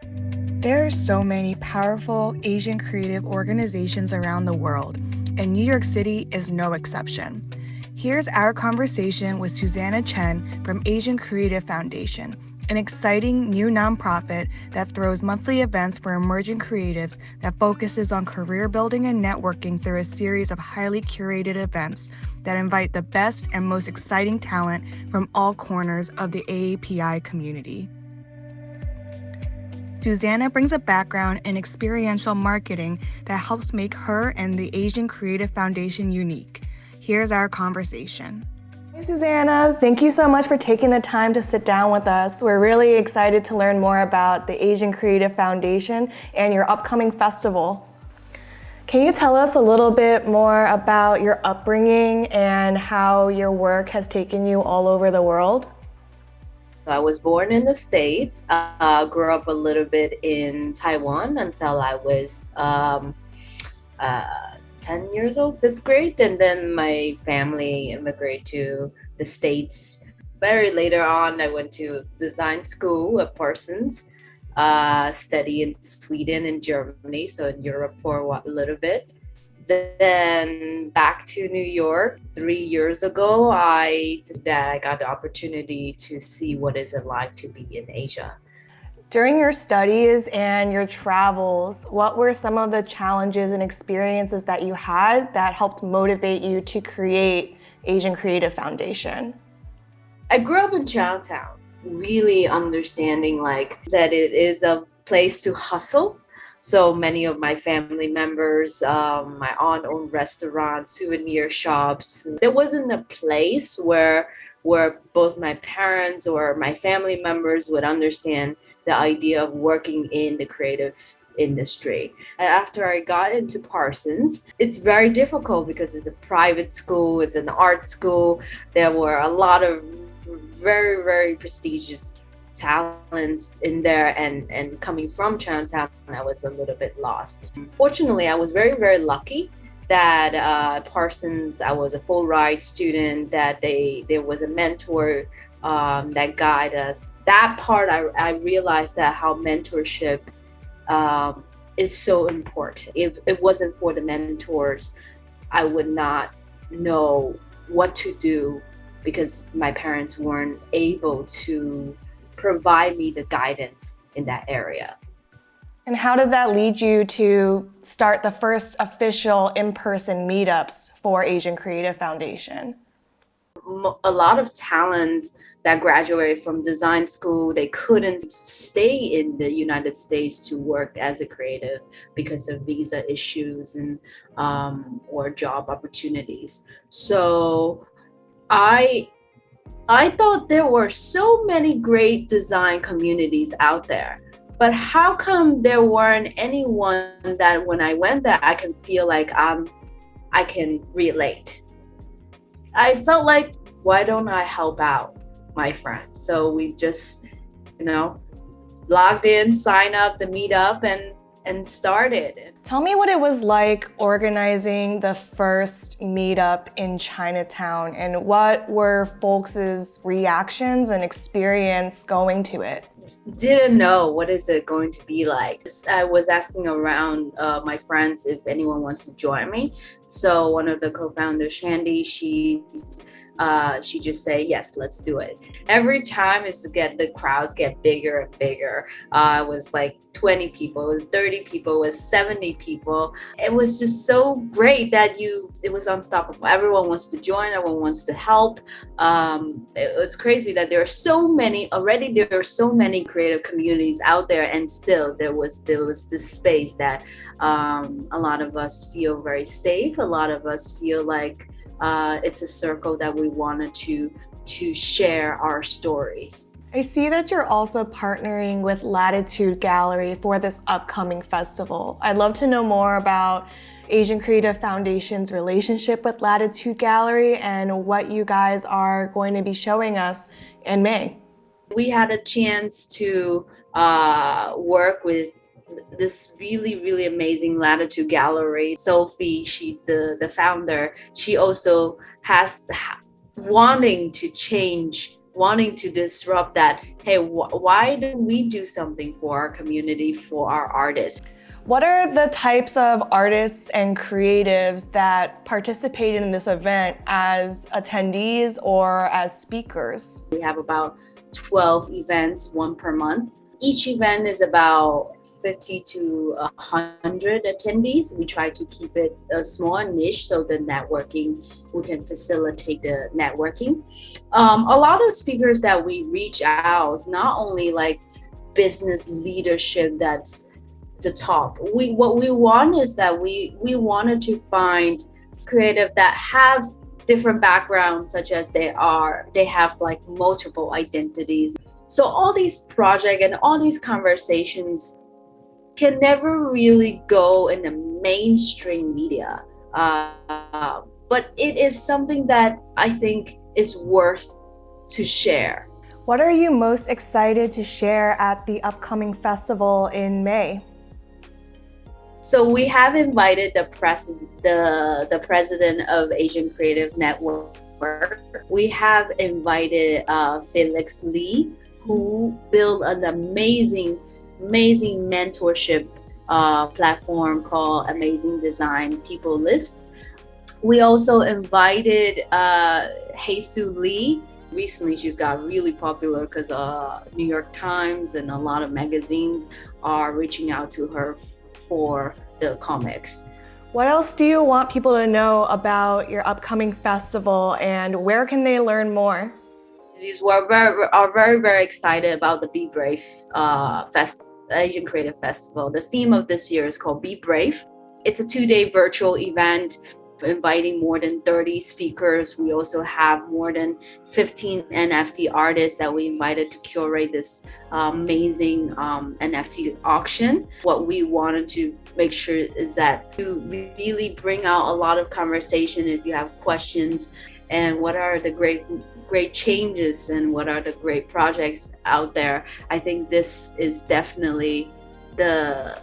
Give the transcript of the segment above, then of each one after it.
There are so many powerful Asian creative organizations around the world, and New York City is no exception. Here's our conversation with Susana Chen from Asian Creative Foundation, an exciting new nonprofit that throws monthly events for emerging creatives that focuses on career building and networking through a series of highly curated events that invite the best and most exciting talent from all corners of the AAPI community. Susana brings a background in experiential marketing that helps make her and the Asian Creative Foundation unique. Here's our conversation. Hey, Susana, thank you so much for taking the time to sit down with us. We're really excited to learn more about the Asian Creative Foundation and your upcoming festival. Can you tell us a little bit more about your upbringing and how your work has taken you all over the world? I was born in the States, grew up a little bit in Taiwan until I was 10 years old, fifth grade. And then my family immigrated to the States. Very later on, I went to design school at Parsons, study in Sweden and Germany, so in Europe for a little bit. Then back to New York 3 years ago, I got the opportunity to see what is it like to be in Asia. During your studies and your travels, what were some of the challenges and experiences that you had that helped motivate you to create Asian Creative Foundation? I grew up in Chinatown, really understanding that it is a place to hustle. So many of my family members, my aunt owned restaurants, souvenir shops. There wasn't a place where both my parents or my family members would understand the idea of working in the creative industry. And after I got into Parsons, it's very difficult because it's a private school, it's an art school. There were a lot of very, very prestigious talents in there, and coming from Chinatown, I was a little bit lost. Fortunately, I was very, very lucky that Parsons, I was a full ride student, that there was a mentor that guided us. That part, I realized that how mentorship is so important. If it wasn't for the mentors, I would not know what to do because my parents weren't able to provide me the guidance in that area. And how did that lead you to start the first official in-person meetups for Asian Creative Foundation? A lot of talents that graduated from design school, they couldn't stay in the United States to work as a creative because of visa issues and or job opportunities. So I thought there were so many great design communities out there, but how come there weren't anyone that when I went there, I can feel like I can relate? I felt like, why don't I help out my friends? So we just, logged in, signed up the meetup and started. Tell me what it was like organizing the first meetup in Chinatown, and what were folks' reactions and experience going to it? Didn't know what is it going to be like. I was asking around my friends if anyone wants to join me. So one of the co-founders, Shandy, she just say, yes, let's do it. Every time is to get the crowds get bigger and bigger. It was like 20 people, it was 30 people, it was 70 people. It was just so great that it was unstoppable. Everyone wants to join, everyone wants to help. It's crazy that there are so many creative communities out there, and still there was this space that a lot of us feel very safe. A lot of us feel like it's a circle that we wanted to share our stories. I see that you're also partnering with Latitude Gallery for this upcoming festival. I'd love to know more about Asian Creative Foundation's relationship with Latitude Gallery and what you guys are going to be showing us in May. We had a chance to work with this really, really amazing Latitude Gallery. Sophie, she's the founder. She also has wanting to change wanting to disrupt that. Hey, why don't we do something for our community, for our artists? What are the types of artists and creatives that participated in this event as attendees or as speakers? We have about 12 events, one per month. Each event is about 50 to 100 attendees. We try to keep it a small niche so the networking, we can facilitate the networking. A lot of speakers that we reach out is not only like business leadership that's the top. What we want is that we wanted to find creative that have different backgrounds, such as they have like multiple identities. So all these projects and all these conversations can never really go in the mainstream media, but it is something that I think is worth to share. What are you most excited to share at the upcoming festival in May? So we have invited the president of Asian Creative Network. We have invited Felix Lee, who built an amazing mentorship platform called Amazing Design People List. We also invited Hei-Su Lee. Recently, she's got really popular because New York Times and a lot of magazines are reaching out to her for the comics. What else do you want people to know about your upcoming festival, and where can they learn more? We're very excited about the Be Brave Asian Creative Festival. The theme of this year is called Be Brave. It's a 2-day virtual event inviting more than 30 speakers. We also have more than 15 NFT artists that we invited to curate this amazing NFT auction. What we wanted to make sure is that to really bring out a lot of conversation if you have questions, and what are the great changes and what are the great projects out there. I think this is definitely the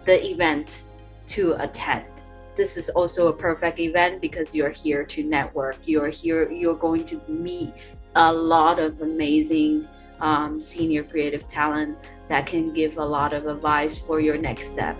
event to attend. This is also a perfect event because you're here to network. You're going to meet a lot of amazing senior creative talent that can give a lot of advice for your next step.